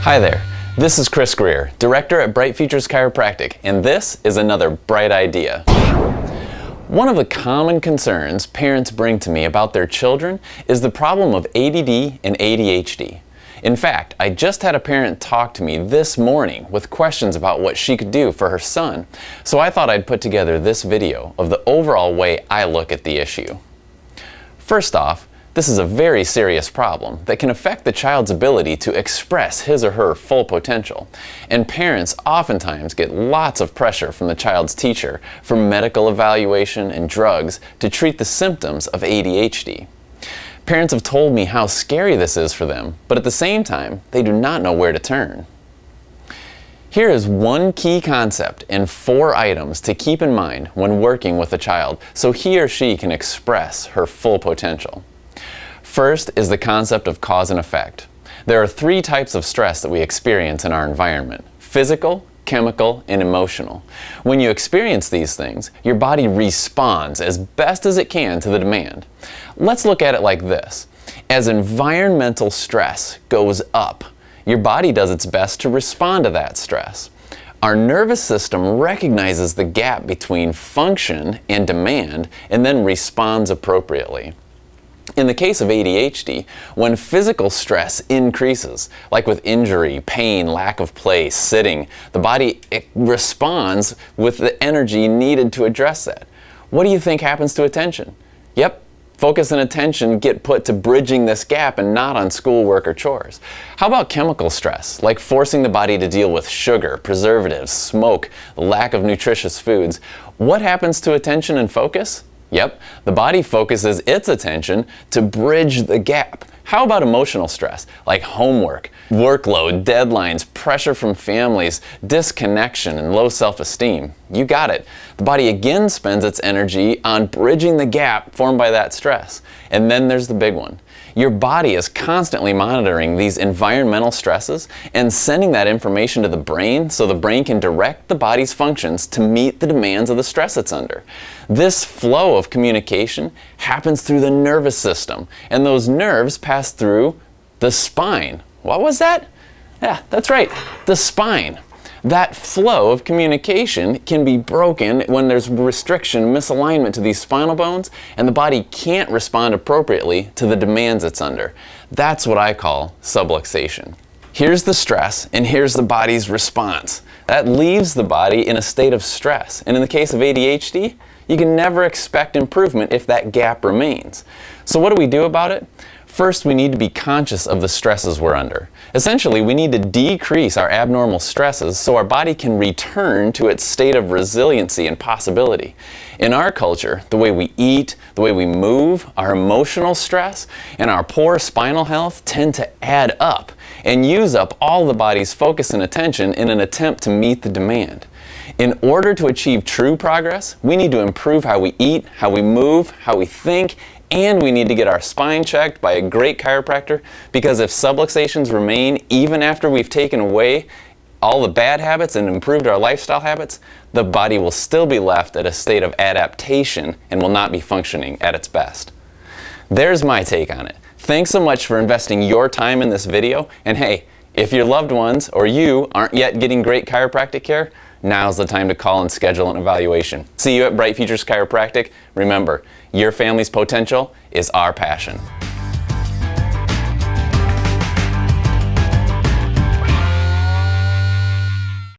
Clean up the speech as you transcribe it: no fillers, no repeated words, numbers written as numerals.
Hi there, this is Grier, Director at Futures Chiropractic, and this is another bright idea. One of the common concerns parents bring to me about their children is the problem of ADD and ADHD. In fact, I just had a parent talk to me this morning with questions about what she could do for her son, so I thought I'd put together this video of the overall way I look at the issue. First off, this is a very serious problem that can affect the child's ability to express his or her full potential, and parents oftentimes get lots of pressure from the child's teacher for medical evaluation and drugs to treat the symptoms of ADHD. Parents have told me how scary this is for them, but at the same time, they do not know where to turn. Here is one key concept and 4 items to keep in mind when working with a child so he or she can express her full potential. First is the concept of cause and effect. There are 3 types of stress that we experience in our environment: physical, chemical, and emotional. When you experience these things, your body responds as best as it can to the demand. Let's look at it like this. As environmental stress goes up, your body does its best to respond to that stress. Our nervous system recognizes the gap between function and demand and then responds appropriately. In the case of ADHD, when physical stress increases, like with injury, pain, lack of play, sitting, the body responds with the energy needed to address that. What do you think happens to attention? Yep, focus and attention get put to bridging this gap and not on schoolwork or chores. How about chemical stress, like forcing the body to deal with sugar, preservatives, smoke, lack of nutritious foods? What happens to attention and focus? Yep, the body focuses its attention to bridge the gap. How about emotional stress, like homework, workload, deadlines, pressure from families, disconnection, and low self-esteem? You got it. The body again spends its energy on bridging the gap formed by that stress. And then there's the big one. Your body is constantly monitoring these environmental stresses and sending that information to the brain so the brain can direct the body's functions to meet the demands of the stress it's under. This flow of communication happens through the nervous system, and those nerves pass through the spine. What was that? Yeah, that's right, the spine. That flow of communication can be broken when there's restriction, misalignment to these spinal bones, and the body can't respond appropriately to the demands it's under. That's what I call subluxation. Here's the stress, and here's the body's response. That leaves the body in a state of stress. And in the case of ADHD, you can never expect improvement if that gap remains. So what do we do about it? First, we need to be conscious of the stresses we're under. Essentially, we need to decrease our abnormal stresses so our body can return to its state of resiliency and possibility. In our culture, the way we eat, the way we move, our emotional stress, and our poor spinal health tend to add up and use up all the body's focus and attention in an attempt to meet the demand. In order to achieve true progress, we need to improve how we eat, how we move, how we think, and we need to get our spine checked by a great chiropractor, because if subluxations remain even after we've taken away all the bad habits and improved our lifestyle habits, the body will still be left at a state of adaptation and will not be functioning at its best. There's my take on it. Thanks so much for investing your time in this video, and hey, if your loved ones or you aren't yet getting great chiropractic care, now's the time to call and schedule an evaluation. See you at Futures Chiropractic. Remember, your family's potential is our passion.